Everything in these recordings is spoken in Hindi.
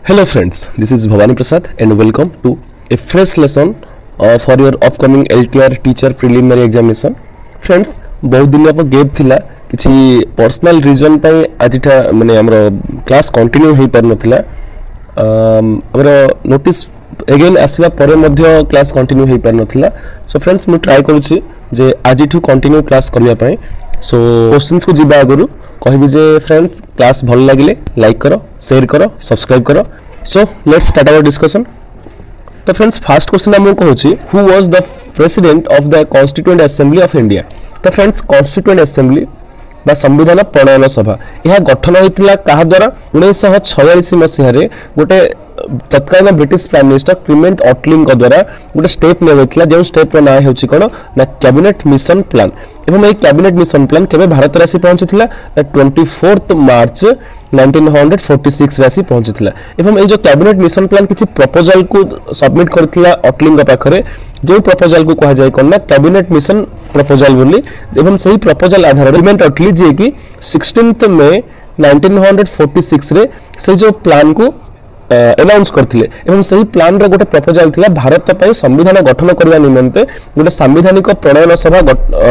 Hello friends, this is Bhavani Prasad and welcome to a fresh lesson for your upcoming LTR teacher preliminary examination. Friends, बहुत दिन आप गैप थिला किसी पर्सनल रीजन पे आज माने हमरो क्लास कंटिन्यू हो पार नथिला हमरो नोटिस अगेन आसीबा परे मध्य क्लास कंटिन्यू हो पार नथिला सो फ्रेंड्स मु ट्राई करूची जे आज ठू कंटिन्यू क्लास करिया पय सो क्वेश्चंस को जिबा आगुरु कहबी जे फ्रेंड्स क्लास भल लागिले लाइक करो शेयर करो सब्सक्राइब करो so let's start our discussion तो फ्रेंड्स फर्स्ट क्वेश्चन हम कहूची who was the president of the constituent assembly of India तो फ्रेंड्स कॉन्स्टिट्यूएंट असेंबली बा संविधान प्रणयन सभा यह गठन होता क्या द्वारा 1946 मसीह गोटे तत्कालीन ब्रिटिश प्राइम मिनिस्टर क्लेमेंट अटली द्वारा गोटे स्टेप निया जो स्टेप ना हो कौन ना कैबिनेट मिशन प्लान एवं यह कैबिनेट मिशन प्लान केबे भारत राशि पहुंची 24 मार्च 1946 राशि पहुंची एवं ये जो कैबिनेट मिशन प्लान किसी प्रपोजल को सबमिट करथिला अटली पाखरे जो प्रपोजल को कहा जाए कौन ना कैबिनेट मिशन प्रपोजल बोली एवं सही प्रपोजल आधार क्लेमेंट अटली जे कि 16 मई 1946 रे से जो प्लान को अनाउंस करथिले एवं सही प्लान रे गोटे प्रपोजल थिला भारत पय संविधान गठन करबा निमंते गोटे संवैधानिक प्रणयन सभा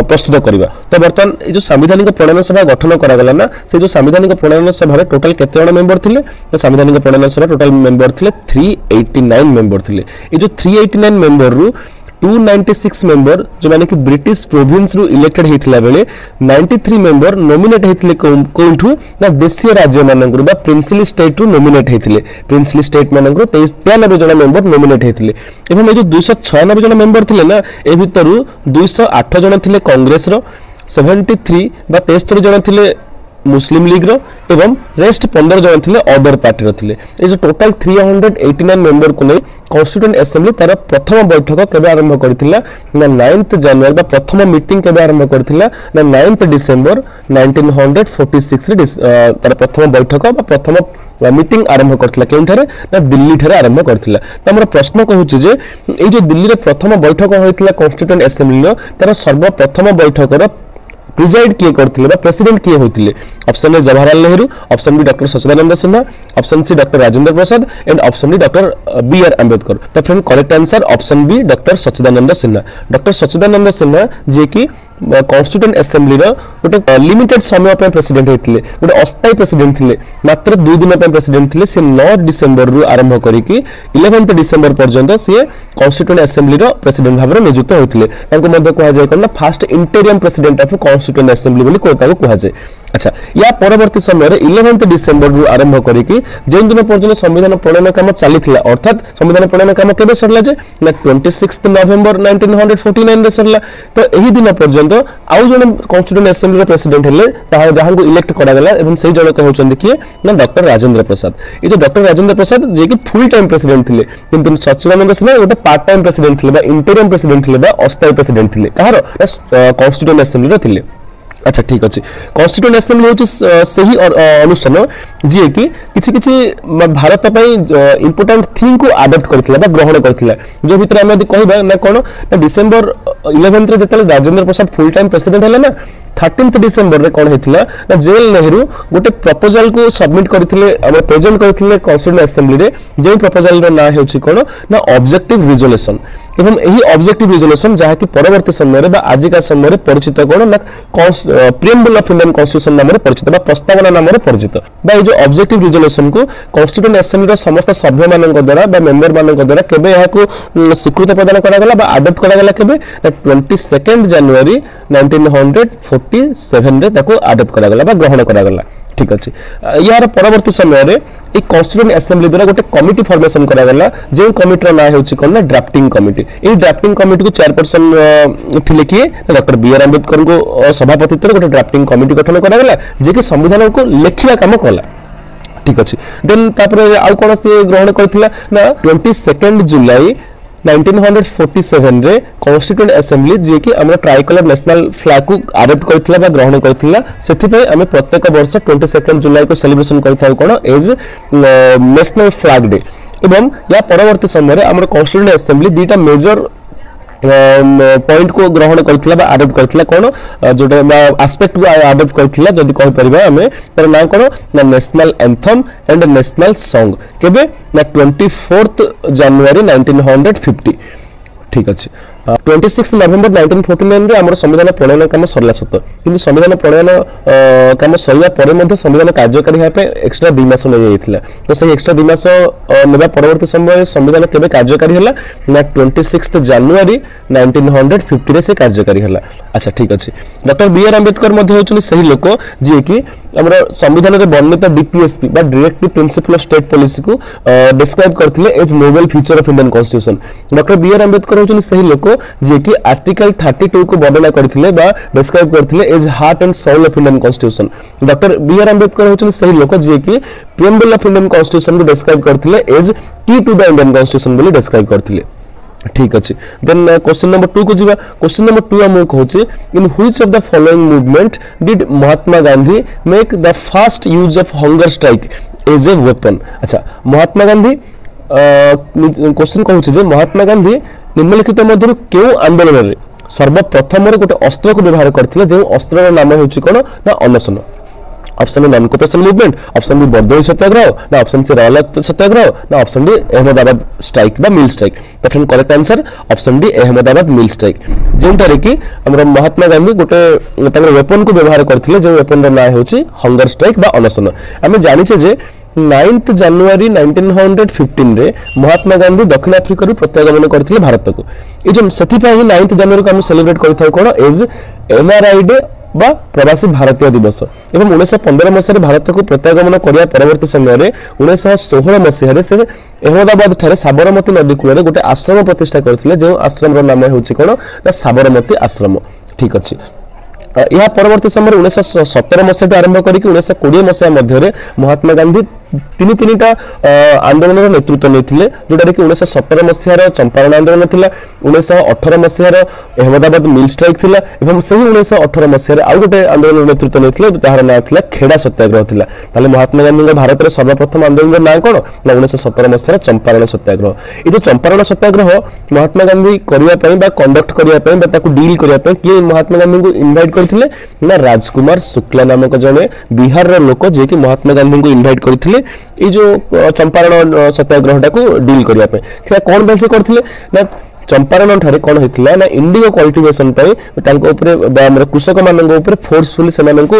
प्रस्तुत करबा तो बर्तमान ए जो संवैधानिक प्रणयन सभा गठन करा गला ना से जो संवैधानिक प्रणयन सभा रे टोटल केते जण मेंबर थिले तो संवैधानिक प्रणयन सभा टोटल मेंबर थिले 389 मेंबर थिले ए जो 389 मेंबर रु 296 मेंबर जो माने कि ब्रिटिश प्रोविंस रु इलेक्टेड हेथिला बेले 93 मेंबर नॉमिनेट हेथिले कोठु ना देशीय राज्य मानंगरु बा प्रिंसिली स्टेट रु नॉमिनेट हेथिले प्रिंसिली स्टेट मानंगरु 93 जण मेंबर नॉमिनेट हेथिले एवं ए जो 296 जण मेंबर थिले ना ए भितरु 208 जण थिले कांग्रेस रो 73 बा 73 जण थिले मुस्लिम लीग रो एवं रेस्ट 15 जण थिले अदर पार्टी रो थिले ए जो टोटल 389 मेंबर को नै कॉन्स्टिट्यूएंट असेंबली तार प्रथम बैठक केबे आरंभ करथिला ना 9th जनवरी बा प्रथम मीटिंग केबे आरंभ करथिला ना 9th डिसेंबर 1946 रे तार प्रथम बैठक बा प्रथम मीटिंग आरंभ करथिला केउठारे ना दिल्ली ठारे आरंभ करथिला त हमर प्रश्न कहूची जे ए जो दिल्ली रे प्रथम बैठक होइतिला कॉन्स्टिट्यूएंट असेंबली रो तार सर्वप्रथम बैठक रो प्रिजाइड किए करथिले बा प्रेसिडेंट किए होतिले option A Jawaharlal Nehru option B doctor Sachchidananda Sinha option C doctor Rajendra Prasad and option D doctor B R Ambedkar तो friend correct answer option B doctor Sachchidananda Sinha doctor Sachchidananda Sinha जे कि कॉन्स्टिट्यूएंट असेंबली रो गोटे लिमिटेड समय पे प्रेसिडेंट हेतिले गोटे अस्थायी प्रेसिडेंट थिले मात्र 2 दिन पे प्रेसिडेंट थिले से 9 डिसेंबर रु आरंभ करिकि 11 डिसेंबर पर्यंत से कॉन्स्टिट्यूएंट असेंबली रो प्रेसिडेंट भाबरे नियुक्त होतिले तांको मध्ये कहा जाय कोन first interim president of constituent assembly बोली कोताको कहा जाय अच्छा या परवर्ती समय रे 11 डिसेंबर रु आरंभ करिकि जे दिन पर्यंत संविधान प्रणयन काम चलीथिला अर्थात संविधान प्रणयन काम केबे सरला जे ना 26 नवेम्बर 1949 रे सरला तो एही दिन पर्यंत आउ जण कॉन्स्टिट्यूएंट असेंबली रो प्रेसिडेंट हेले ताहा जहां को इलेक्ट करा गेला एवं सही जण कहउचंदी कि ना डॉक्टर राजेंद्र प्रसाद ये जो डॉक्टर राजेंद्र प्रसाद जे कि फुल टाइम प्रेसिडेंट थिले किंतु सच्चिदानंद सिन्हा गोटे पार्ट टाइम प्रेसिडेंट थिले बा इंटीरियम प्रेसिडेंट थिले बा अस्थायी प्रेसिडेंट थिले कहारो कॉन्स्टिट्यूएंट असेंबली रो थिले अच्छा ठीक अच्छे कॉन्स्टिट्यूएंट असेंबली होची सही और अनुष्ठान जे कि किछि किछि भारत पई इंपोर्टेंट थिंग को अडॉप्ट करथिला बा ग्रहण करथिला जो भितर हम यदि कहबा ना कोन ना डिसेंबर 11 रे जतले Rajendra Prasad full time president हला ना 13 डिसेंबर रे कोन हेतिला ना जेल नेहरू गोटे प्रपोजल को सबमिट करथिले हम प्रेजेंट करथिले कॉन्स्टिट्यूएंट असेंबली रे जे प्रपोजल रो ना हेउची कोन ना ऑब्जेक्टिव रिजोल्यूशन एवं यही ऑब्जेक्टिव रिजोल्यूशन जहा कि परवर्ती समय रे बा आजिका समय रे परिचित कोन ना प्रिएम्बल ऑफ इंडियन कॉन्स्टिट्यूशन नाम रे परिचित बा प्रस्तावना नाम रे परिचित बा ये जो ऑब्जेक्टिव रिजोल्यूशन को कॉन्स्टिट्यूएंट असेंबली रो समस्त सभ्य मानन द्वारा बा मेंबर मानन द्वारा केबे यहा को स्वीकृति प्रदान करा गेला बा अडॉप्ट करा गेला केबे 22 जनवरी 1947 रे ताको अडॉप्ट करा गेला बा ग्रहण करा गेला ठीक अछि यार परवर्ती समय रे ए कॉन्स्टिट्यूएंट असेंबली द्वारा गोटे कमिटी फॉर्मेशन करा गेला जे कमिटी रो ना हेउची कोन ना ड्राफ्टिंग कमिटी ए ड्राफ्टिंग कमिटी को चेयरपर्सन थिले कि डॉक्टर बी आर अंबेडकर को सभापतित्व गोटे ड्राफ्टिंग कमिटी गठन करा गेला जे कि संविधान को लेखिया काम कला ठीक अछि देन तापर आउ कोन से ग्रहण करथिला ना 22 जुलाई 1947 रे कॉन्स्टिट्यूएंट असेंबली जे कि हमरा ट्राइकलर नेशनल फ्लैग को अडॉप्ट करथिला बा ग्रहण करथिला सेथि पे हमें प्रत्येक वर्ष 22 जुलाई को सेलिब्रेशन करथाउ कोन एज नेशनल फ्लैग डे एवं या परवर्ती समय रे हमरा कॉन्स्टिट्यूएंट असेंबली दीटा मेजर पॉइंट को ग्रहण करथिला बा अडॉप्ट करथिला कोन जोटा एस्पेक्ट को अडॉप्ट करथिला जदी कहि परिबा हमें तर ना कोन ना national anthem and national song केबे ना 24th जनवरी 1950 ठीक अच्छे 26 नवेम्बर 1949 रे हमर संविधान प्रणयन काम सरला सत किंतु संविधान प्रणयन काम सरला परे मध्ये संविधान कार्यकारी हेबा पे एक्स्ट्रा 2 मास नै जायथिला तो सही एक्स्ट्रा 2 मास नेबा परवर्ती समय संविधान केबे कार्यकारी हला ना 26 जनवरी 1950 रे से कार्यकारी हला अच्छा ठीक अछि डॉक्टर बी आर अंबेडकर मध्ये होचुनी सही लोक जे कि हमर संविधान रे वर्णित डीपीएसपी बा directive principle of state policy को डिस्क्राइब करथिले as noble feature of Indian constitution doctor B R Ambedkar होचुनी सही लोक जे कि आर्टिकल 32 को वर्णना करथिले बा डिस्क्राइब करथिले as heart and soul of Indian constitution doctor B R Ambedkar होचुनी सही लोक जे कि प्रीएम्बल ऑफ इंडियन कॉन्स्टिट्यूशन को डिस्क्राइब करथिले as key to the Indian constitution बोली डिस्क्राइब करथिले ठीक अच्छे देन क्वेश्चन नंबर 2 को जीवा क्वेश्चन नंबर 2 हम कहूचे in which of the following movement did Mahatma Gandhi make the first use of hunger strike as a weapon अच्छा महात्मा गांधी क्वेश्चन कहूचे जे महात्मा गांधी निम्नलिखित मध्य केउ आंदोलन रे सर्वप्रथम रे गोटे अस्त्र को व्यवहार करथिले जे अस्त्र नाम होची कोन ना अनशन option non cooperation movement option B Bardoli Satyagraha ना ऑप्शन सी रौलत सत्याग्रह ना ऑप्शन डी अहमदाबाद स्ट्राइक बा मिल स्ट्राइक तो friend correct answer option D Ahmedabad mill strike जेउटारे कि हमर महात्मा गांधी गोटे ताकर वेपन को व्यवहार करथिले जे वेपन रा नाम होची हंगर स्ट्राइक बा अनशन हमें जानि छे जे 9th जनवरी 1915 रे महात्मा गांधी दक्षिण अफ्रिका रु प्रत्यागमन करथिले भारत को ए जो सथि पई 9th जनवरी को हम सेलिब्रेट करथाय कोन एज एनआरआई डे बा प्रवासी भारतीय दिवस एवं 1915 मसीह भारत को प्रत्यागमन करिया परवर्ती समय रे 1916 मसीह रे से अहमदाबाद ठारे साबरमती नदी कूल गोटे आश्रम प्रतिष्ठा करथिले जे आश्रम रो नाम होची कोन ना साबरमती आश्रम ठीक अछि यह परवर्ती समय 1917 मसीह आरंभ करके 1920 मसीह मध्य महात्मा गांधी तीन टा आंदोलन नेतृत्व नहीं जोटा कि 1917 मसीहार चंपारण आंदोलन थिला 1918 मसीहार अहमदाबाद मिल स्ट्राइक थिला एवं सही 1918 मसीहार आउ गोटे आंदोलन नेतृत्व नहीं तार ना थिला खेड़ा सत्याग्रह थिला ताले महात्मा गांधी भारत रे सर्वप्रथम आंदोलन ना कोन ना 1917 मसीहार चंपारण सत्याग्रह ए जो चंपारण सत्याग्रह महात्मा गांधी करिया पई बा कंडक्ट करिया पई बा ताकू डील करिया पई कि महात्मा गांधी को इनवाइट करथिले ना राजकुमार शुक्ला नामक जने बिहार रो लोक जे कि महात्मा गांधी को इनवाइट करथिले ये जो चंपारण सत्याग्रह को डील करिया पे क्या कोन बेसे करथिले ना चंपारण ठारे कोन हेतिला ना इंडिगो कल्टीवेशन पे तांको ऊपर हमर कृषक मानन ऊपर फोर्सफुली सेमानन को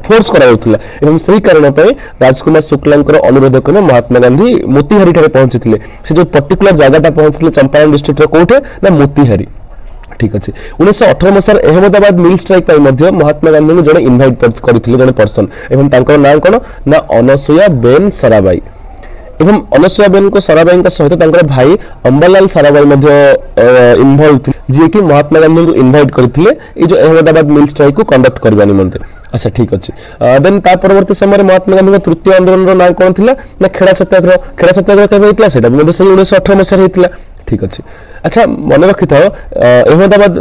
फोर्स करा होतिला एवं सही कारण पे राजकुमार शुक्लांकर अनुरोध क्रमे महात्मा गांधी मोतीहारी ठारे पहुंचीथिले से जो पर्टिकुलर जगहटा पहुंचीथिले चंपारण डिस्ट्रिक्ट रो कोठे ना मोतीहारी ठीक अच्छे 1918 मसीह अहमदाबाद मिल स्ट्राइक पाई मध्य महात्मा गांधी को जने इनवाइट करथिले जने पर्सन एवं तांकर नाम कोन ना अनसुया बेन सराबाई एवं अनसुया बेन को सराबाई का सहित तांकर भाई अंबालाल सराबाई मध्य इन्वॉल्व थे जे कि महात्मा गांधी को इनवाइट करथिले ए जो अहमदाबाद मिल स्ट्राइक को कंडक्ट करबा निमंते अच्छा ठीक अच्छे देन ता परवर्ती समय महात्मा गांधी का तृतीय आंदोलन रो नाम कोन थिला ना खेड़ा सत्याग्रह केबे हेतला सेटा मध्ये सही 1918 मसीह हेतला ठीक अच्छे अच्छा मन रखि था अहमदाबाद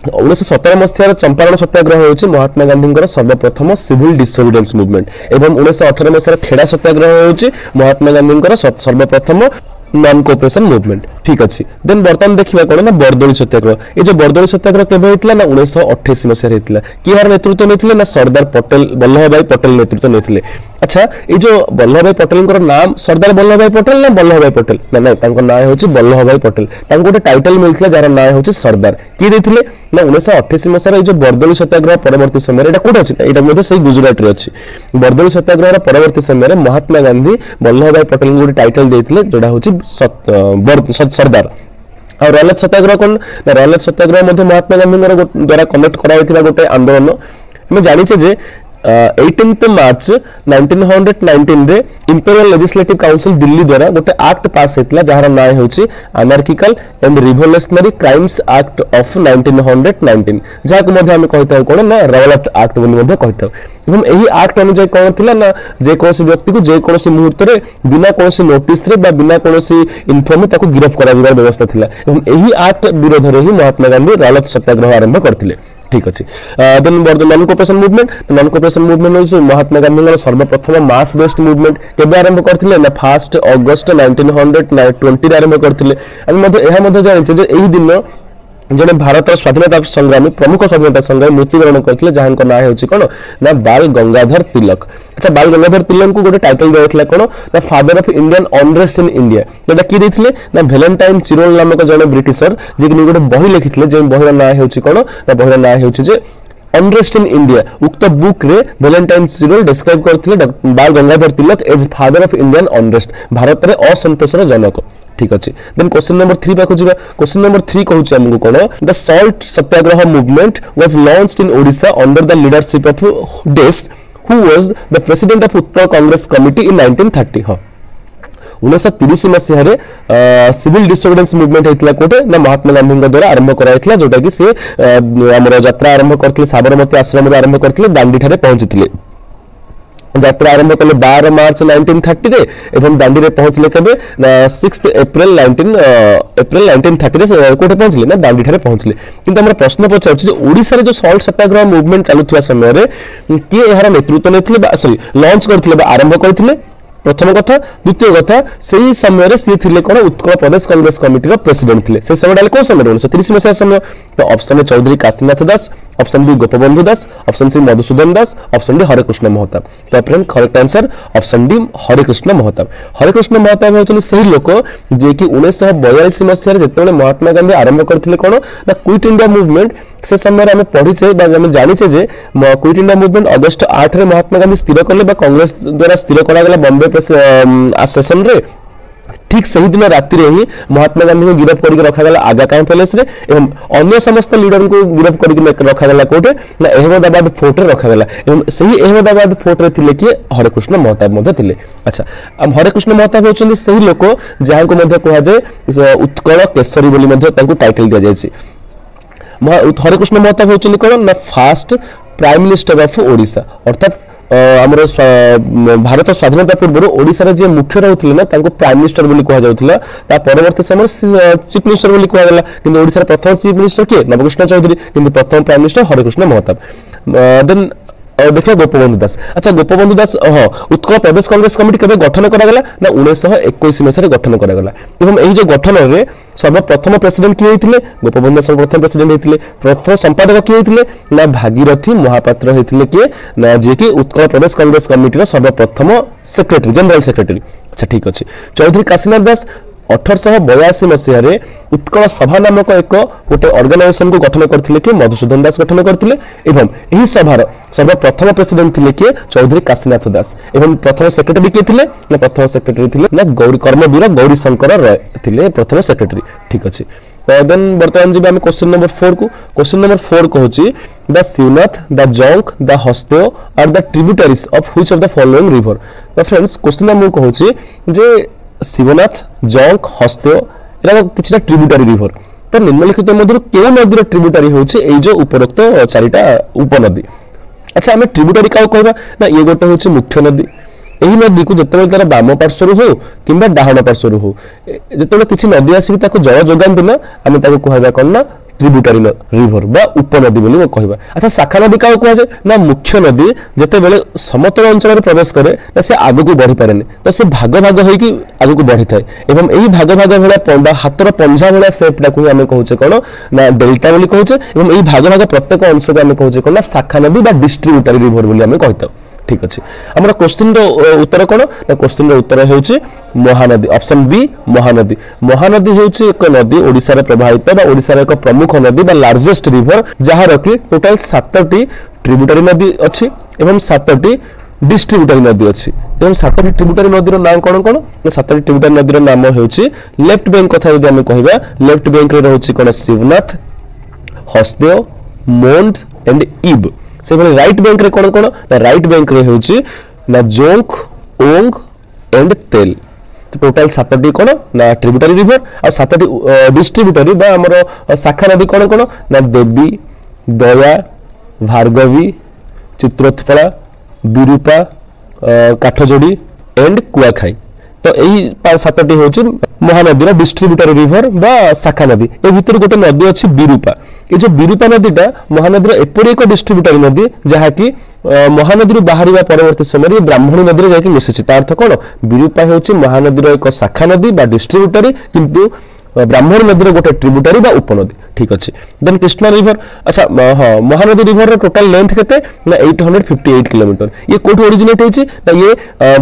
1917 मसीहार चंपारण सत्याग्रह होछि महात्मा गांधी सर्वप्रथम सिविल डिसोबिडियंस मूवमेंट एवं 1918 मसीहार खेड़ा सत्याग्रह होछि महात्मा गांधी सर्वप्रथम नॉन कोऑपरेशन मूवमेंट ठीक अच्छे देन बर्तमान देखिबा कोन ना बर्दोली सत्याग्रह ए जो बर्दोली सत्याग्रह केबे हेतला ना 1928 मसीह हेतला किहार नेतृत्व नेथिले ना सरदार पटेल वल्लभ भाई पटेल नेतृत्व नेथिले अच्छा ये जो वल्लभ भाई पटेल नाम सरदार वल्लभ भाई पटेल ना वल्लभ भाई पटेल ना ना तांको नाम होछि वल्लभ भाई पटेल तांको गोटे टाइटल मिलथिला जार नाम होछि सरदार की देथिले ना 1928 मसीह जो बर्दोली सत्याग्रह परवर्ती समय एटा कोड अछि एटा मध्ये सही गुजरात रे अछि बर्दोली सत्याग्रह परवर्ती समय महात्मा गांधी वल्लभ भाई पटेल को गोटे टाइटल देथिले जोडा होछि सरदार और रौलत सत्याग्रह कोन ना रौलत सत्याग्रह मध्ये महात्मा गांधी द्वारा कंडक्ट कराइथिला गोटे आंदोलन हम जानिछे जे 18 मार्च 1919 रे इंपीरियल लेजिस्लेटिव काउंसिल दिल्ली द्वारा गोटे एक्ट पास हेतला जहार नाम होछि anarchical and revolutionary crimes act of 1919 जाको मध्ये हम कहताउ कोन ना रौलट एक्ट बोली मध्ये कहताउ एवं एही एक्ट अनुसार कोन थिला ना जे कोनसी व्यक्ति को जे कोनसी मुहूर्त रे बिना कोनसी नोटिस रे बा बिना कोनसी इन्फॉर्म ताको गिरफ्त कराबिबार व्यवस्था थिला एवं एही एक्ट विरोध रे ही महात्मा गांधी रौलट सत्याग्रह आरंभ करथिले ठीक अच्छे देन नन कोऑपरेशन मूवमेंट हूँ महात्मा गांधी सर्वप्रथम मास बेस्ड मूवमेंट केबे आरंभ करथिले ना 1 अगस्त 1920 आरंभ करथिले आम जानिछे एही दिन जड़े भारत स्वाधीनता संग्रामी प्रमुख स्वाधीनता संग्रामी मृत्युवरण करते जहाँ ना होची कौन ना बाल गंगाधर तिलक। अच्छा बाल गंगाधर तिलक को गोटे टाइटल दिया कौन ना father of Indian unrest in India जोटा किए देते ना वैलेंटाइन चिरोल नामक जड़े ब्रिटिशर जी गोटे बही लिखिते जो बहीर ना होची कौन ना बहीर ना होची अनरेस्ट इन इंडिया उक्त बुक रे वैलेंटाइन चिरोल डिस्क्राइब करथिले Bal Gangadhar Tilak as father of Indian unrest Bharat रे असंतोषर जनक। ठीक अच्छे देन क्वेश्चन नंबर 3 पाखु जीवा क्वेश्चन नंबर 3 कहूछ हमको कोन the salt Satyagraha movement was launched in Odisha under the leadership of डेस who was the president of Utkal Congress committee in 1930 हां 1930 मसीह सिविल डिसोबीडियंस मूवमेंट होता कोटे ना महात्मा गांधी द्वारा आरंभ कराइथिला जोटा कि से हमर यात्रा आरंभ करथिले साबरमती आश्रम रे आरंभ करथिले दांडी ठारे पहुंचथिले यात्रा आरंभ कले 12 मार्च 1930 रे एवं दांडी रे पहुंचले केबे 6 अप्रैल 1930 रे कोठे पहुंचले ना दांडी ठारे पहुंचले किंतु हमर प्रश्न पचाउछि जे ओडिसा रे जो सॉल्ट सत्याग्रह मूवमेंट चालुथिया समय रे के एहार नेतृत्व नेथिले सॉरी लॉन्च करथिले बा आरंभ करथिले प्रथम कथा द्वितीय कथा सही समय सी थिले कोन उत्कल प्रदेश कांग्रेस कमिटी रो प्रेसिडेंट थिले से समय डाले को समय 1930 मसीहा समय तो option A Chaudhary Kashinath Das option B Gopabandhu Das option C Madhusudan Das option D Harekrushna Mahtab तो friend correct answer option D Harekrushna Mahtab होतले सही लोक जे कि 1942 मसीहा जेतेबेले महात्मा गांधी आरंभ करथिले कोन ना क्विट इंडिया मूवमेंट से समय आम पढ़ीचे जानीचे जे क्विट इंडिया मूवमेंट अगस्त 8 रे महात्मा गांधी स्थिर कले कांग्रेस द्वारा स्थिर करा बॉम्बे सेशन रे ठीक सही दिन राति रे ही महात्मा गांधी को गिरफ्त करके रखा गला आगा कां पैलेस रे एवं अन्य समस्त लीडर को गिरफ्त करके रखा गला कोटे ना अहमदाबाद फोर्ट रे रखा गला एवं सही अहमदाबाद फोर्ट रे थिले कि हरेकृष्ण महताब मध्ये थिले। अच्छा हम हरेकृष्ण महताब होचंदी सही लोक जहां को मध्ये कहा जाय उत्कल केसरी बोली मध्ये तांको टाइटल दिया जायछि। हरेकृष्ण महताब होचंदी कोन ना first prime minister of Odisha अर्थात आमर भारत स्वाधीनता पूर्व ओडिशा जे मुख्य रहउथिले ना तांको प्राइम मिनिस्टर बोली कहा जाउथिला ता परवर्ती समय चीफ मिनिस्टर बोली कहा गला किंतु ओडिशा प्रथम चीफ मिनिस्टर के नवकृष्ण चौधरी किंतु प्रथम prime minister Harekrushna Mahtab. Then देखिए गोपबंधु दास। अच्छा गोपबंधु दास हाँ उत्कल प्रदेश कांग्रेस कमिटी केबे गठन करागला ना 1921 मसीह गठन करागला एवं एही जो गठन रे सर्वप्रथम प्रेसिडेंट किए होइथिले गोपबंधु दास प्रथम प्रेसिडेंट होइथिले प्रथम संपादक किए होइथिले ना भागीरथी महापात्र होइथिले के ना जे कि उत्कल प्रदेश कांग्रेस कमिटी रो सर्वप्रथम सेक्रेटरी जनरल सेक्रेटरी। अच्छा ठीक अछि चौधरी काशीनाथ दास 1882 मसीह उत्कल सभा नामक एक गोटे ऑर्गेनाइजेशन को गठन करथिले कि मधुसूदन दास गठन करथिले एवं एही सभार सर्वप्रथम प्रेसिडेंट थिले कि चौधरी काशीनाथ दास एवं प्रथम सेक्रेटरी के थिले ना प्रथम सेक्रेटरी थिले ना गौरी कर्मवीर गौरी शंकर राय थिले प्रथम सेक्रेटरी। ठीक अछि देन वर्तमान जी हम क्वेश्चन नंबर 4 को क्वेश्चन नंबर 4 कहूची the Shivnath the Jonk the Hasdeo are the tributaries of which of the following river. तो फ्रेंड्स क्वेश्चन हम कहूची जे शिवनाथ जोंक हस्तेय एरा किछटा ट्रिब्यूटरी रिवर तो निम्नलिखित मध्य केउ नदी ट्रिब्यूटरी होची एई जो उपरोक्त चारिटा उपनदी। अच्छा आम ट्रिब्यूटरी क्या कहबा ना ये गोटे होची मुख्य नदी एही नदी को जतबेले तार बाम पार्श्वर हो किंबा डाहाण पार्श्वर हो जतबेले किछि नदी आसी ताको जल जोगान दिना आम ताको कहबा कोन ना ट्रिब्यूटरी रिवर बा उपनदी बोली वो कहबा। अच्छा शाखा नदी क्या कह जाए ना मुख्य नदी जितेबाला समतल अंचल प्रवेश करे ना से आग को बढ़ी पारे तो से भाग भाग होगी आग को बढ़ी थाए एवं यही भाग भाग भाया हाथर पंजा भाया सेपटा को आम कहूचे कौन ना डेल्टा बोली कहूचे एवं यही भाग भाग प्रत्येक अंश को आम कहूचे कौन ना शाखा नदी बा डिस्ट्रीब्यूटरी रिवर बोली आम कहता। ठीक अच्छे आम क्वेश्चन उत्तर कौन ना क्वेश्चन उत्तर होउची महानदी ऑप्शन बी महानदी। महानदी होउची एक नदी ओडिसा रे प्रवाहित बा ओडिसा रे एक प्रमुख नदी बा लार्जेस्ट रिवर जहार कि टोटल 7टी ट्रिब्यूटरी नदी अछि एवं 7टी डिस्ट्रीब्यूटरी नदी अछि एवं 7टी ट्रिब्यूटरी नदी नाम कौन कौन 7टी ट्रिब्यूटरी नदी नाम होउची लेफ्ट बैंक कथा यदि हम कहबा लेफ्ट बैंक रे रहउची कोन शिवनाथ हस्देव मोंड एंड इब से राइट बैंक रे कौन कौन ना राइट बैंक रे होउची ना जोंक ओंग एंड तेल टोटल 7टी कौन ना ट्रिब्यूटरी रिवर और 7टी डिस्ट्रीब्यूटरी बा हमर शाखा नदी कौन कौन ना देवी दया भार्गवी चित्रोत्पला विरूपा काठजोड़ी एंड कुआखाई तो यही 7टी होची महानदी डिस्ट्रीब्यूटरी रिवर बा शाखा नदी ए भितर गोटे नदी अच्छी विरूपा ये जो विरूपा नदीटा महानदी एपरी एक डिस्ट्रीब्यूटरी नदी जहाँकि महानदी बाहर परवर्ती समय ब्राह्मणी नदी जाकि मिशुची तार अर्थ कौन विरूपा होची महानदी एक शाखा नदी बा डिस्ट्रीब्यूटरी किंतु ब्राह्मणी नदी गोटे ट्रिब्यूटरी बा उपनदी ठीक अच्छे देन कृष्णा रिवर अच्छा हाँ महानदी रिवर टोटल लेंथ केते ना 858 किलोमीटर ये कोठी ओरिजिनेट होची ना ये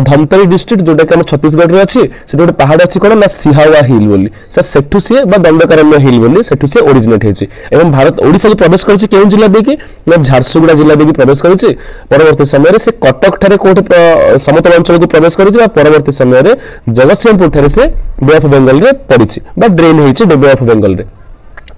धमतरी डिस्ट्रिक्ट जोटा कि हम छत्तीसगढ़ रे अछि से गोटे पहाड़ अछि कोन ना सिहावा हिल बोली सर सेठु से बा दंडकारण्य हिल बोली सेठु से ओरिजिनेट होची एवं भारत ओडिसा के प्रवेश करछि केउ जिल्ला देकी ना झारसुगुड़ा जिल्ला देकी प्रवेश करछि परवर्ती समय से कटक ठारे कोठी समतल अंचल को प्रवेश करछि बा परवर्ती समय रे जगतसिंहपुर ठारे से बे ऑफ बंगाल रे पड़िछि बा ड्रेन होइछि बे ऑफ बंगाल रे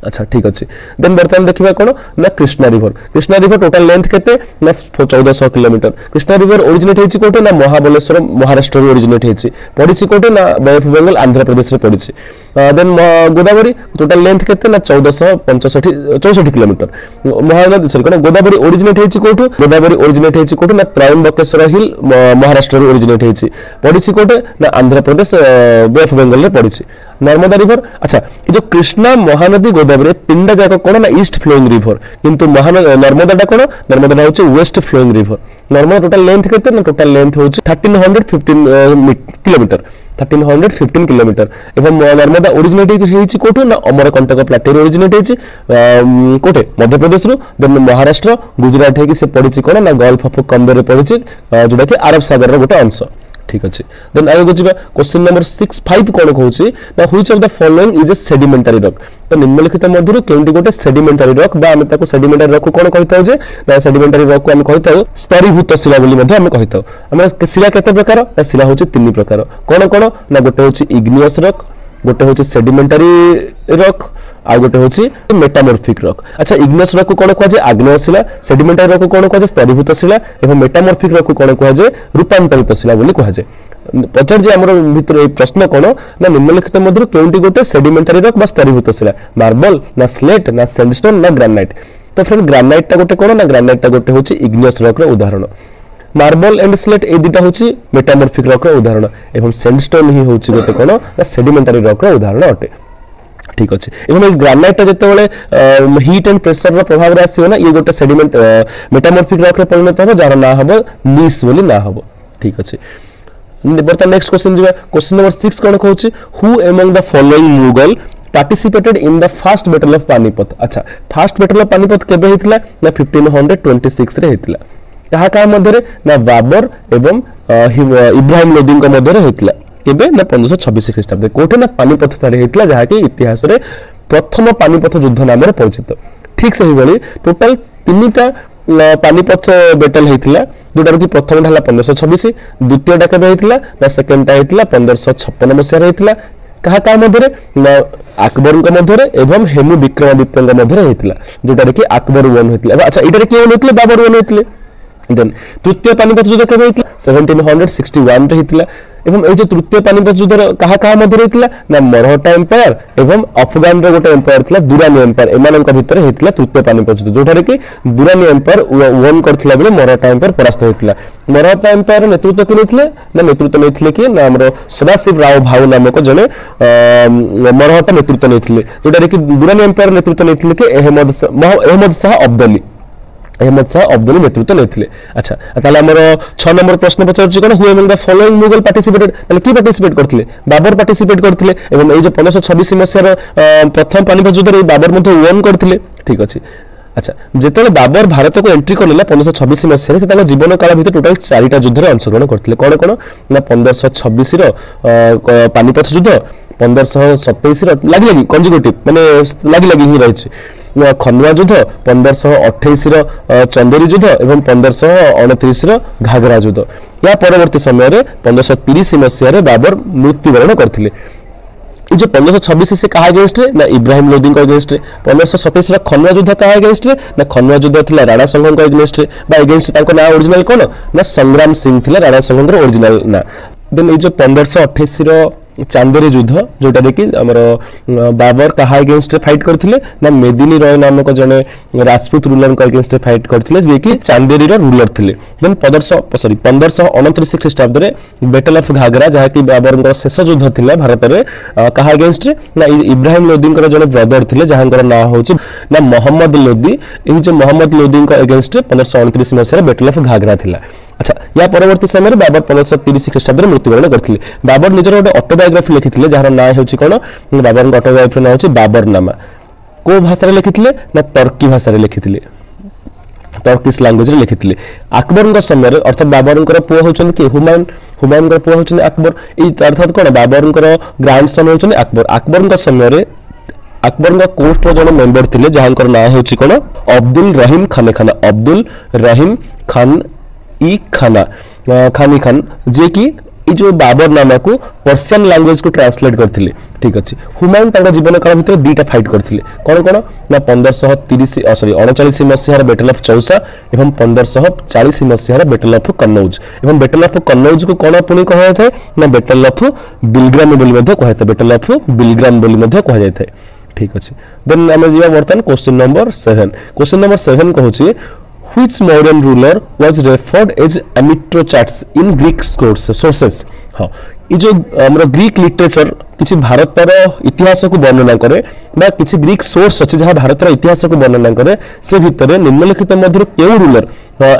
अच्छा ठीक अच्छे देन बर्तमान देखिबा कोन ना कृष्णा रिवर टोटल लेंथ केते ना 1400 किलोमीटर कृष्णा रिवर ओरिजिनेट हेछि कोटे ना महाबलेश्वर महाराष्ट्र रे ओरिजिनेट हेछि पड़िछि कोटे ना बे ऑफ बंगाल आंध्र प्रदेश रे पड़िछि देन गोदावरी टोटल लेंथ केते ना 1465 किलोमीटर महानदी सॉरी कोन गोदावरी ओरिजिनेट हेछि कोठु गोदावरी ओरिजिनेट हेछि कोटे ना त्रयंबकेश्वर हिल महाराष्ट्र रे ओरिजिनेट हेछि पड़िछि कोटे ना आंध्र प्रदेश बे ऑफ बंगाल रे पड़िछि नर्मदा रिवर अच्छा ये जो कृष्णा महानदी गोदावरी तीनटा जाक कोन ना ईस्ट फ्लोइंग रिवर किंतु नर्मदाटा कोन नर्मदाटा होचे west flowing river Narmada total length केते ना टोटल लेंथ होचे 1315 किलोमीटर 1315 किलोमीटर एवं नर्मदा ओरिजिनेट हेछि कोठु ना अमरकंटक प्लाटेर ओरिजिनेट हेछि कोठे मध्य प्रदेश रु देन महाराष्ट्र गुजरात हेकि से पड़िछि कोन ना गल्फ ऑफ कम्बे रे पड़िछि जोटा कि अरब सागर रो गोटे अंश ठीक अच्छे देन आगे बुझिबा क्वेश्चन नंबर 65 कोन कहूची ना which of the following is a sedimentary rock तो निम्नलिखित मध्यरु केउंटी गोटे सेडिमेंटरी रॉक बा हम ताको सेडिमेंटरी रॉक कोन कहिताउ जे ना सेडिमेंटरी रॉक को हम कहिताउ स्तरीभूत शिला बोली मध्ये हम कहिताउ हम शिला केते प्रकार ना शिला होची तीन प्रकार कोन कोन ना गोटे होची इग्नियस रॉक गोटे होची सेडिमेंटरी रॉक आ गोटे होची मेटामॉर्फिक रॉक अच्छा इग्नियस रॉक को कोन कहै जे आग्नेय शिला सेडिमेंटरी रॉक को कोन कहै जे स्तरीभूत शिला एवं मेटामॉर्फिक रॉक को कोन कहै जे रूपांतरित शिला बोली कहै जे पचार जे हमर भितर ए प्रश्न कोन ना निम्नलिखित मध्यरु केउंटी गोटे सेडिमेंटरी रॉक बा स्तरीभूत शिला मार्बल ना स्लेट ना सैंडस्टोन ना ग्रेनाइट तो फ्रेंड ग्रेनाइट टा गोटे कोन ना ग्रेनाइट टा गोटे होची इग्नियस रॉक रो उदाहरण मार्बल एंड स्लेट ए दुटा होची मेटामॉर्फिक रॉक रो उदाहरण एवं सैंडस्टोन ही होची गोटे कोन ना सेडिमेंटरी रॉक रो उदाहरण अटे ठीक अच्छे एवं ग्रेनाइट जते बेले हीट एंड प्रेशर रो प्रभाव रे आसीयो ना ये गोटे सेडिमेंट मेटामॉर्फिक रॉक रे परिणत हो जार ना हबो नीस बोली ना हबो ठीक अच्छे बर्तमान नेक्स्ट क्वेश्चन जिबा क्वेश्चन नंबर 6 कोन कहूची who among the following Mughal participated in the first battle of Panipat अच्छा फर्स्ट बैटल ऑफ पानीपत केबे हितला ना 1526 रे हितला कहा कहा मध्यरे ना बाबर एवं इब्राहिम लोदी को मध्यरे हितला केबे ना 1526 ख्रीष्टाब्द कोठे ना पानीपत थारे हितला जहा कि इतिहास रे प्रथम पानीपत युद्ध नाम रे परिचित ठीक सही बोली टोटल तीनटा पानीपत बैटल हितला जोटा कि प्रथम ढाला 1526 द्वितीय टा केबे हितला ना सेकंड टा हितला 1556 मसिया रे हितला कहा कहा मध्यरे ना अकबर के मध्यरे एवं हेमु विक्रमादित्य के मध्यरे हितला जोटा कि अकबर 1 हितला अच्छा एटारे के हितले बाबर 1 हितले देन तृतीय पानीपत युद्ध केबे हितला 1761 रे हितला एवं ए जो तृतीय पानीपत युद्ध कहा कहा मध्यरे हितला ना मरहटा एम्पायर एवं अफगान रे गोटे एम्पायर थिला दुरानी एम्पायर एमान के भितर हितला तृतीय पानीपत युद्ध जोटा कि दुरानी एम्पायर वन करथिला बेले मरहटा एम्पायर परास्त होइतला मरहटा एम्पायर नेतृत्व के नेथिले ना नेतृत्व नेथिले कि ना हमरो सदाशिव राव भाऊ नामक जने मरहटा नेतृत्व नेथिले जोटा कि दुरानी एम्पायर नेतृत्व नेथिले कि अहमद शाह अब्दुल नेतृत्व नेथिले अच्छा ताले हमर 6 नंबर प्रश्न पचार छी कोन who among the following Mughal participated ताले की पार्टिसिपेट करथिले बाबर पार्टिसिपेट करथिले एवं ए जो 1526 मसिया प्रथम पानीपत युद्ध रे बाबर मध्ये वन करथिले ठीक अछि अच्छा जेतले बाबर भारत को एंट्री करला 1526 मसिया से ताको जीवन काल भितर टोटल 4टा युद्ध रे अंशग्रहण करथिले कोन कोन ना 1526 रो पानीपत युद्ध 1527 रो लागी कंजुगेटिव माने लागी ही रहिछि खनवा युद्ध 1528 रो चंदेरी युद्ध एवं 1529 रो घाघरा युद्ध या परवर्ती समय रे 1530 मसिया रे बाबर मृत्युवरण करथिले ये जो 1526 से कहा अगेंस्ट रे ना इब्राहिम लोदी को अगेंस्ट रे 1527 रा खनवा युद्ध कहा अगेंस्ट रे ना खनवा युद्ध थिला राणा संघ को अगेंस्ट रे बा अगेंस्ट ताको ना ओरिजिनल कोन ना संग्राम सिंह थिला राणा संघ रो ओरिजिनल ना देन ये जो 1528 रो चांदेरी युद्ध जोटा कि आमर बाबर कहा अगेंस्ट फाइट करते ना मेदिनी रॉय नामक जने राजपूत रूलर अगेंस्ट फाइट करते जे कि चांदेरी रूलर थे देन 1529 ख्रीष्टाब्द बैटल ऑफ घाघरा जहाँ कि बाबर शेष युद्ध थिला भारत में कहा अगेंस्ट ना इब्राहिम लोदी जने ब्रदर थे जहाँ ना हूँ ना मोहम्मद लोदी ये जो मोहम्मद लोदी अगेंस्ट 1529 मसीह बैटल ऑफ घाघरा थिला। अच्छा या परवर्ती समय बाबर 1530 ख्रीष्टाब्द मृत्युवरण करथिले। बाबर निजर गोटे ऑटोबायोग्राफी लिखिथिले जहार नाम हेउछि कोन बाबर ऑटोबायोग्राफी नाम हेउछि बाबरनामा। को भाषा रे लिखिथिले ना तुर्की भाषा रे लिखिथिले, टर्किश लैंग्वेज रे लिखिथिले। अकबर समय रे अर्थात बाबर पुओ होचन कि हुमायून पुओ होचन अकबर ई अर्थात कोन बाबर ग्रैंडसन होचन अकबर। अकबर समय रे अकबर कोर्ट जन मेंबर थिले जहां नाम हेउछि कोन अब्दुल रहीम खान खान, अब्दुल रहीम खान ई खानी खान जे कि जो बाबरनामा को पर्सियन लैंग्वेज को ट्रांसलेट करथिले। ठीक अछि। हुमायून तांका जीवन काल भितर दुईटा फाइट करथिले कोन कोन ना 1539 मसीहार बैटल ऑफ चौसा एवं 1540 मसीहार बैटल ऑफ कन्नौज। एवं बैटल ऑफ कन्नौज को कोन पुनी कहा जाय ना बैटल ऑफ बिलग्राम बोली मध्ये कहा जाय, बैटल ऑफ बिलग्राम बोली मध्ये कहा जाय थाए। ठीक अछि। देन हम जिया वर्तमान question number 7। Question number 7 कहूची Which modern ruler was referred as Amytrochates in Greek sources? हाँ ये जो हमरो ग्रीक लिटरेचर किसी भारतर इतिहास को वर्णना करे बा किसी ग्रीक सोर्स अच्छे जहाँ भारतर इतिहास को वर्णना करे से भितर निम्नलिखित मध्य केउ रूलर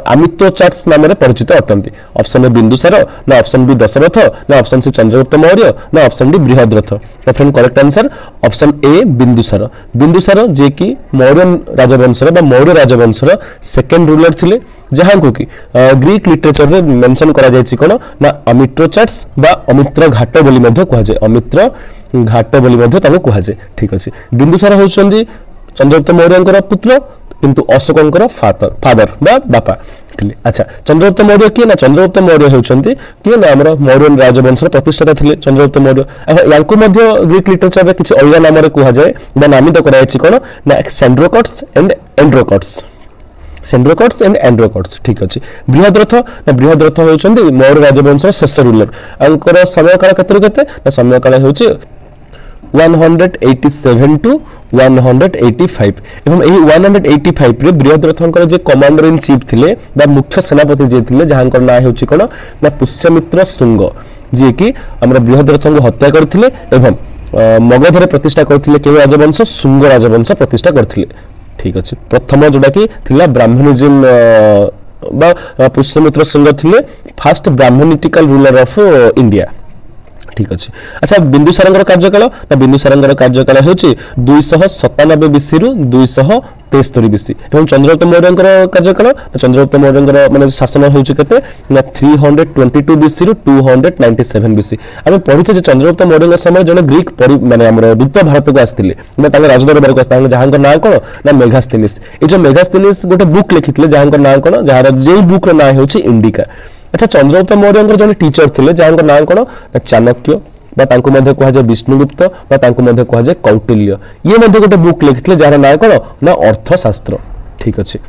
अमित्रोचाट्स नाम परिचित अटंती? ऑप्शन ए बिंदुसार, ना ऑप्शन बी दशरथ, ना ऑप्शन सी चंद्रगुप्त मौर्य, ना option D Brihadratha. Friend correct answer option A Bindusara. Bindusara जे कि मौर्य राजवंशर बा मौर्य राजवंशर सेकेंड रूलर थिले जहाँ को कि ग्रीक लिटरेचर रे मेंशन करा जायछि कोन ना अमित्रोचाट्स बा अमित्र घाट बोली मध्ये कहा जाय, अमित्र घाट बोली मध्ये ताको कहा जाय। ठीक अछि। बिंदुसार होछन्दी चंद्रगुप्त मौर्यंकर पुत्र किंतु अशोकंकर फादर बा बापा थिले। अच्छा चंद्रगुप्त मौर्य किए ना चंद्रगुप्त मौर्य होछन्ती किए ना हमर मौर्य राजवंशर प्रतिष्ठाता थिले चंद्रगुप्त मौर्य। यानको मध्ये ग्रीक लिटरेचर रे किछि अलगा नाम रे कहा जाय बा नामित करा जायछि कोन ना सेंड्रोकट्स एंड एंड्रोकट्स, सेंड्रोकट्स एंड एंड्रोकट्स। ठीक अछि। बृहद्रथ ना बृहद्रथ होछन्ती मौर्य राजवंशर शेष रूलर। अंकर समय काल केते ना समय काल होछि 187 टू 185 एवं एही 185 रे बृहद्रथंकर जे कमांडर इन चीफ थिले बा मुख्य सेनापति जे थिले जहांकर नाम हेउछि कोन ना पुष्यमित्र शुंग जे कि हमरा बृहद्रथंक हत्या करथिले एवं मगध रे प्रतिष्ठा करथिले के राजवंश शुंग राजवंश प्रतिष्ठा करथिले। ठीक अछि। प्रथम जोडा कि थिला ब्राह्मणिज्म बा पुष्यमित्र शुंग थिले फर्स्ट ब्राह्मणिटिकल रूलर ऑफ इंडिया। ठीक अछि। अच्छा बिंदुसारंकर कार्यकाल ना बिंदुसारंकर कार्यकाल हेउछि 297 बीसी रु 273 बीसी एवं चंद्रगुप्त मौर्यंकर कार्यकाल चंद्रगुप्त मौर्यंकर माने शासन हेउछि केते ना 322 बीसी रु 297 बीसी। हम पढिछे जे चंद्रगुप्त मौर्यंकर समय जने ग्रीक माने हमर दूत भारत को आस्थिले ना तांगे राजदरबार को आस्थिले जहां को नाम कोन ना मेगास्थनीस। ए जो मेगास्थनीस गोटे बुक लिखितले जहां को नाम कोन जहार जे बुक रो नाम हेउछि इंडिका। अच्छा चंद्रगुप्त मौर्यंकर जने टीचर थिले जहां को नाम कोन चाणक्य बा तांको मध्ये कहा जाय विष्णुगुप्त बा तांको मध्ये कहा जाय कौटिल्य। ये मध्ये गोटे बुक लिखितले जहार नाम कोन ना अर्थशास्त्र। ठीक अछि।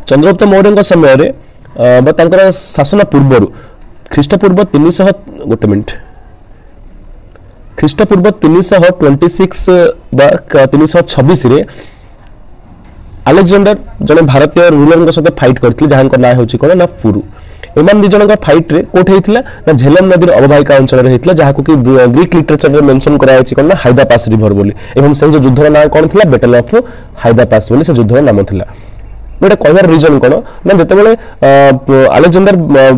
चंद्रगुप्त मौर्यंकर समय रे बा तांकर शासन पूर्वरु ख्रीष्टपूर्व 300 गोटे मिनिट ख्रीष्टपूर्व 326 बा 326 रे अलेक्जेंडर जने भारतीय रूलर सहित फाइट करथिले जहां को नाम हेउछि कोन ना फुरु। एमान दि जनका फाइट रे कोठ हेतिला ना झेलम नदीर अववाहिका अंचल रे हेतिला जहां को कि ग्रीक लिटरेचर रे मेंशन करा जायछि कोन ना हाइदा पास रिवर बोली एवं से जो युद्धर नाम कोन थिला बैटल ऑफ हाइदा पास बोली से युद्धर नाम थिला। गोटे कहबार रीजन कोन ना जतेबेले अलेक्जेंडर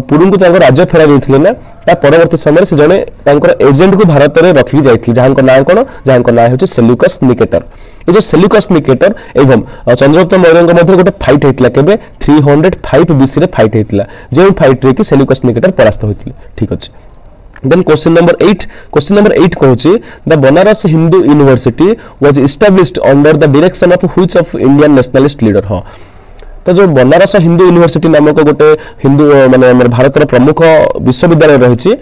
पुरुंकु तांको राज्य फेरा दैथिले ना ता परवर्ती समय से जने तांकर एजेंट को भारत रे रखि जायथि जहां को नाम कोन जहां को नाम हेउछि सेल्यूकस निकेटर। ये जो सेल्यूकस निकेटर एवं चंद्रगुप्त मौर्य मध्य गोटे फाइट हेतिला केबे 305 बीसी रे फाइट हेतिला जे फाइट रे कि सेल्यूकस निकेटर परास्त होइतिले। ठीक अछि। Then question number 8 कहूची the Banaras Hindu University was established under the direction of which of Indian nationalist leader? हाँ तो जो बनारस हिंदू यूनिवर्सिटी नामक गोटे हिंदू माने भारत प्रमुख विश्वविद्यालय रही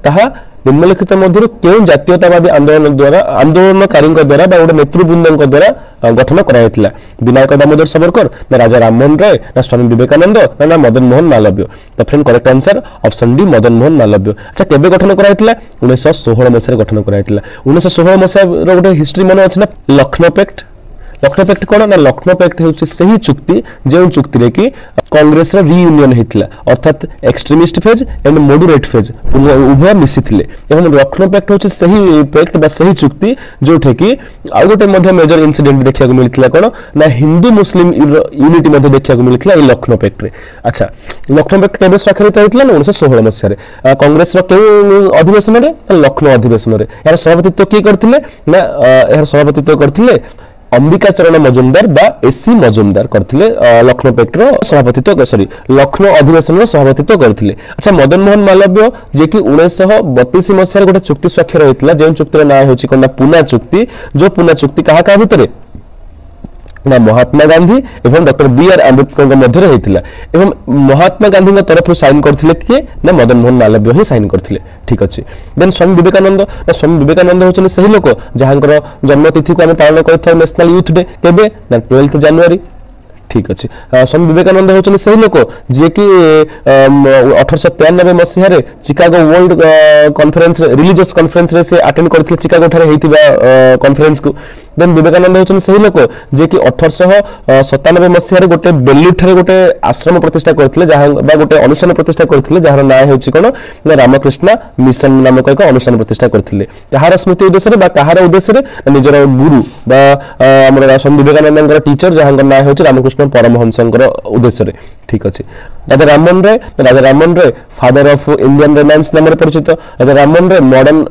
ताहा निम्नलिखित मध्य क्यों जातीयतावादी आंदोलनकारी द्वारा गोटे नेतृवृंद द्वारा गठन कराइथिला विनायक दामोदर सावरकर ना राजा राममोहन राय ना स्वामी विवेकानंद ना मदन मोहन मालव्य तो friend correct answer option D Madan Mohan Malavya अच्छा केबे गठन कराइथिला 1916 मसिया गठन कराइथिला 1916 मसिया रो गोटे हिस्ट्री मन अछि ना लखनऊ पैक्ट कौन ना लखनऊ पैक्ट होछि सही चुक्ति जे चुक्ति रे कि कांग्रेस रो रियूनियन हेतिला अर्थात extremist phase and moderate phase उभय मिसिथिले एवं लखनऊ पैक्ट होछि सही पैक्ट बा सही चुक्ति जोठे कि आ गोटे मध्ये मेजर इंसिडेंट देखिया को मिलिथिला कोन ना हिंदू मुस्लिम यूनिटी मध्ये देखिया को मिलिथिला ए लखनऊ पैक्ट रे अच्छा लखनऊ पैक्ट केबे स्वाक्षरित होइथिला 1916 मसिया रे कांग्रेस रो केउ अधिवेशन रे लखनऊ अधिवेशन रे यार सभापतित्व की करथिले ना यार सभापतित्व करथिले अंबिका चरण मजुमदार बा एसी मजुमदार करथिले लखनऊ पैक्ट रो सभापतित्व सॉरी लखनऊ अधिवेशन रो सभापतित्व करथिले अच्छा मदन मोहन मालव्य जे कि 1932 मसिया गोटे चुक्ति स्वाक्षर होइतिला जे चुक्ति रो नाम होछि कोना पुना चुक्ति जो पुना चुक्ति कहा का भितरे ना महात्मा गांधी एवं डॉक्टर बी आर आंबेडकर मध्य होता एवं महात्मा गांधी तरफ साइन करथिले कि ना मदन मोहन मालव्य ही साइन करथिले ठीक अच्छे देन स्वामी विवेकानंद होचन सही लोक जहांकर जन्मतिथि को आम पालन करथाउ नेशनल यूथ डे केबे ना 12 जनवरी ठीक अच्छे स्वामी विवेकानंद होचन सही लोक जे कि 1893 मसीह Chicago world conference religious conference रे से अटेंड करथिले चिकागो ठारे हेतिबा कॉन्फ्रेंस को देन विवेकानंद होचन सही लोक जे कि 1897 मसीह गोटे बेल्लूर ठारे गोटे आश्रम प्रतिष्ठा करथिले जहां बा गोटे अनुष्ठान प्रतिष्ठा करथिले जहार नाम होछि कोन ना रामकृष्ण मिशन नामक एक अनुष्ठान प्रतिष्ठा करथिले जहार स्मृति उद्देश्य रे बा कहार उद्देश्य रे निजर गुरु बा हमर स्वामी विवेकानंद टीचर जहां नाम होछि रामकृष्ण परमहंसंकर उद्देश्य रे ठीक अछि Raja Rammohan Roy father of Indian renaissance नाम परिचित Raja Rammohan Roy modern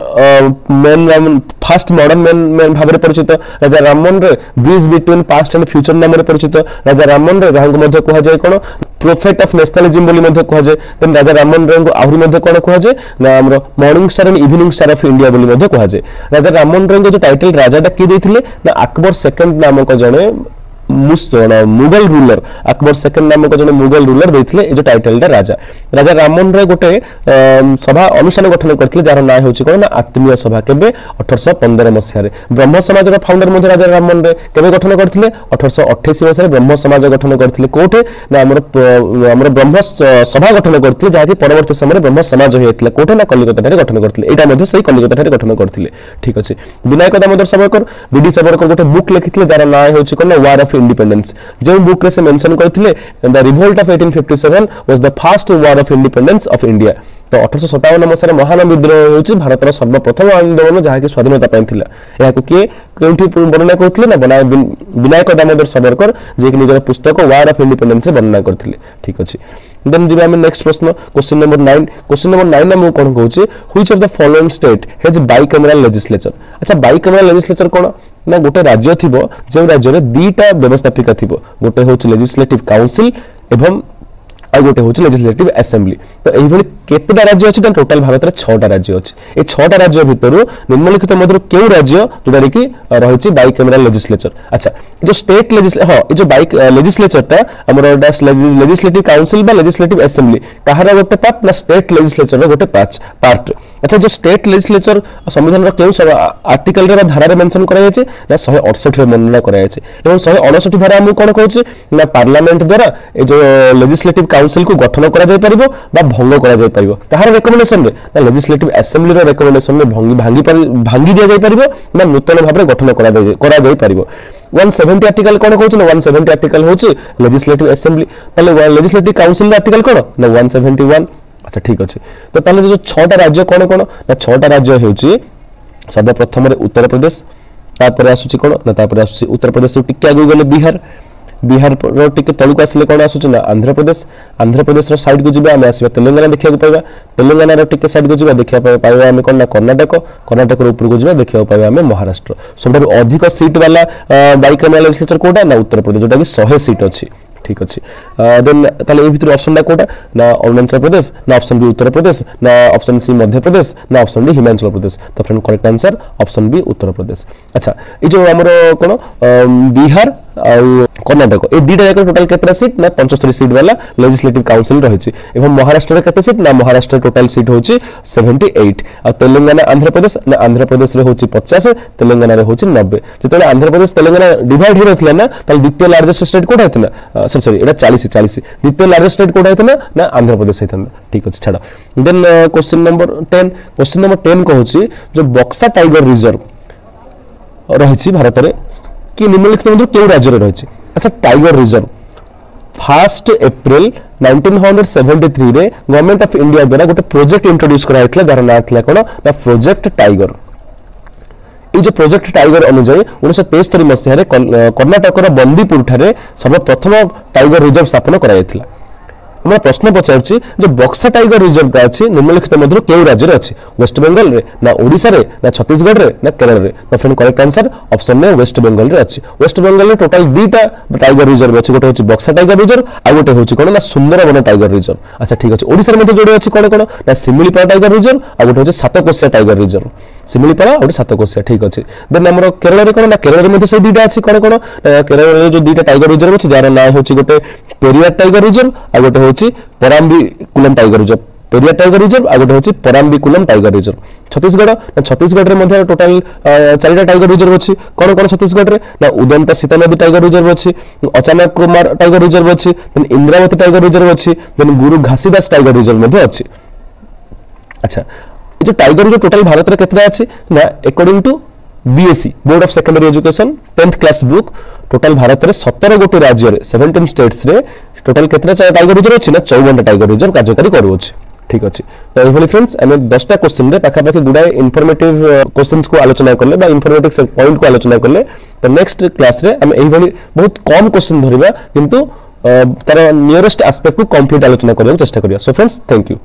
man first modern man भाव परिचित Raja Rammohan Roy bridge between past and future नाम परिचित राजा राममोहन राय जहां मध्य कहा जाय कोन प्रोफेट ऑफ नेशनलिज्म बोली मध्य कहा जाय देन राजा राममोहन राय को आहुरी मध्य कोन कहा जाय ना हमरो morning star and evening star of India बोली मध्य कहा जाय राजा राममोहन राय को जो टाइटल राजाटा की देथिले ना अकबर सेकंड नामक जने मुगल रूलर अकबर सेकंड नामक जने मुगल रूलर देथिले ए जो टाइटल राजा राजा राममोहन राय गोटे सभा अनुष्ठान गठन करथिले जार नाम होछि कोन आत्मीय सभा केबे 1815 मसिया रे ब्रह्म समाज रो फाउंडर मध्ये राजा राममोहन राय केबे गठन करथिले 1828 मसिया रे ब्रह्म समाज गठन करथिले कोठे ना हमर ब्रह्म सभा गठन करथिले जाकि परवर्ती समय रे ब्रह्म समाज होइथिले कोठे ना कलिकता रे गठन करथिले एटा मध्ये सही कलिकता रे गठन करथिले ठीक अछि विनायक दामोदर सावरकर बीडी सावरकर गोटे बुक लिखिथिले जार नाम होछि कोन वार ऑफ इंडिपेंडेंस जो बुक रे से मेंशन करथिले the revolt of 1857 was the first war of independence of India तो 1857 मसिया महान विद्रोह होछि भारत रो सर्वप्रथम आंदोलन जहा कि स्वाधीनता पाइथिला या को के केउठी वर्णना करथिले ना विनायक दामोदर सावरकर जे कि निजर पुस्तक वार ऑफ इंडिपेंडेंस रे वर्णना करथिले ठीक अछि देन जिबे हम नेक्स्ट प्रश्न क्वेश्चन नंबर 9 ना मु कोन कहूछि which of the following state has bicameral legislature अच्छा बाइकैमरल लेजिस्लेचर कोन ना गोटे राज्य थिबो जे राज्य रे दीटा व्यवस्थापिका थिबो गोटे होछि लेजिस्लेटिव काउंसिल एवं आ गोटे होछि लेजिस्लेटिव असेंबली तो एही भली केतेटा राज्य अछि त टोटल भारत रे 6टा राज्य अछि ए 6टा राज्य भितरु निम्नलिखित मध्य केउ राज्य जोडा कि रहिछि बाइकैमरल लेजिस्लेचर अच्छा जो स्टेट लेजिस्लेचर ए जो बाइक लेजिस्लेचर ता हमर लेजिस्लेटिव काउंसिल बा लेजिस्लेटिव असेंबली कहार गोटे पार्ट ना स्टेट लेजिस्लेचर गोटे पार्ट अच्छा जो स्टेट लेजिस्लेचर संविधान रो केउ आर्टिकल रे धारा रे मेंशन करा जायछि ना 168 रे वर्णना करा जायछि एवं 169 धारा हम कोन कहउछि ना पार्लियामेंट द्वारा ए जो लेजिस्लेटिव काउंसिल को गठन करा जाय परिबो बा भंग करा जाय परिबो ताहार रेकमेंडेशन रे ना लेजिस्लेटिव असेंबली रो रेकमेंडेशन रे भांगी दिया जाय परिबो ना नूतन भाबरे गठन करा जाय परिबो 170 आर्टिकल कोन कहउछि ना 170 आर्टिकल होछि लेजिस्लेटिव असेंबली तले लेजिस्लेटिव काउंसिल आर्टिकल कोन ना 171 अच्छा ठीक अछि तो ताले जो 6टा राज्य कोन ना 6टा राज्य हेउछि सर्वप्रथम रे उत्तर प्रदेश तापर आसुछि कोन ना तापर आसुछि उत्तर प्रदेश टिके आगु गेले बिहार रो टिके तळुक आसले कोन आसुछि ना आंध्र प्रदेश रो साइड को जिबा हम आसीबा तेलंगाना देखिया को पाइबा तेलंगाना रो टिके साइड को जिबा देखिया पाइबा हम कोन ना कर्नाटक रो ऊपर को जिबा देखिया पाइबा हम महाराष्ट्र सबटा अधिक सीट वाला बाइकैमरल लेजिस्लेचर कोटा ना उत्तर प्रदेश जोटा कि 100 सीट अछि ठीक अछि देन ताले ए भितर ऑप्शन ना कोटा ना अरुणाचल प्रदेश ना ऑप्शन बी उत्तर प्रदेश ना ऑप्शन सी मध्य प्रदेश ना ऑप्शन डी हिमाचल प्रदेश तो friend correct answer option B Uttar Pradesh अच्छा ए जो हमरो कोन बिहार कर्णाटक ए दुटा जाक टोटाल केतरा सीट ना 75 सीट वाला लेजिस्लेटिव काउंसिल रही एवं महाराष्ट्र रे केते सीट ना महाराष्ट्र टोटाल सीट होची 78 आ तेलंगाना आंध्र प्रदेश ना आंध्र प्रदेश रे होची 50 तेलंगाना रे होची 90 जेतले आंध्र प्रदेश तेलंगाना डिवाइड हो रथला ना ताल द्वितीय लार्जेस्ट स्टेट कोड हेतला सॉरी एटा 40 द्वितीय लार्जेस्ट स्टेट कोड हेतला ना आंध्र प्रदेश हेतला ठीक अछि छाडो देन क्वेश्चन नंबर 10 कहूची जो बक्सा टाइगर रिजर्व रही भारत में कि निम्नलिखित मध्य क्यों राज्य रही अच्छा टाइगर रिजर्व 1 एप्रिल 1973 रे गवर्नमेंट ऑफ इंडिया द्वारा गोटे प्रोजेक्ट इंट्रोड्यूस करा जार ना था कौन ना प्रोजेक्ट टाइगर ये जो प्रोजेक्ट टाइगर अनुसार 1973 मसीह कर्णाटक बंदीपुर ठारे सर्वप्रथम टाइगर रिजर्व स्थापन कराइथिला मैं प्रश्न पचारुछि जो बक्सा टाइगर रिजर्व अच्छी निम्नलिखित मध्य क्यों राज्य में अच्छी वेस्ट बेंगल रे ना ओडिशा रे ना छत्तीसगढ़ रे ना केरल रे तो फ्रेंड करेक्ट आंसर ऑप्शन में वेस्ट बेंगल रे अच्छी वेस्ट बेंगल रे टोटल दुटा टाइगर रिजर्व अच्छी गोटे होची बक्सा टाइगर रिजर्व आ गोटे होची कोन ना सुंदरबन टाइगर रिजर्व अच्छा ठीक अछि ओडिशा रे मध्य जोडे अछि कोन कोन ना सिमिलीपाला टाइगर रिजर्व आ गोटे होची सातकोशिया टाइगर रिजर्व सिमिलीपाला और सातकोशिया ठीक अछि देन हमर केरल रे कोन ना केरल रे मध्य से दुटा अछि कोन कोन केरल रे जो दुटा टाइगर रिजर्व अछि जार ना होची गोटे पेरियार टाइगर रिजर्व आ गोटे होची Parambikulam tiger reserve Periyar tiger reserve आ गोटे होची पराम्बीकुलम टाइगर रिजर्व छत्तीसगढ़ रे मध्य टोटल 4टा टाइगर रिजर्व अछि कोन कोन छत्तीसगढ़ रे ना उदंत सीता नदी टाइगर रिजर्व अछि अचानक कुमार टाइगर रिजर्व अछि देन इंद्रावती टाइगर रिजर्व अछि देन गुरु घासीदास टाइगर रिजर्व मध्य अछि अच्छा ये जो टाइगर रिजर्व टोटल भारत रे केतरा अछि ना according to BSC board of secondary education 10th class book total Bharat रे 17 गोटे राज्य रे 17 स्टेट्स रे टोटल केतरा टाइगर रिजर्व अछि ना 54 टाइगर रिजर्व कार्यकारी करू अछि ठीक अछि तो एभली फ्रेंड्स हम 10टा क्वेश्चन रे पाखा पाखी गुडाए इंफॉर्मेटिव क्वेश्चंस को आलोचना करले बा इंफॉर्मेटिव पॉइंट को आलोचना करले तो नेक्स्ट क्लास रे हम एभली बहुत कम क्वेश्चन धरिबा किंतु तार नियरेस्ट एस्पेक्ट को कंप्लीट आलोचना करबा चेष्टा करिया सो फ्रेंड्स थैंक यू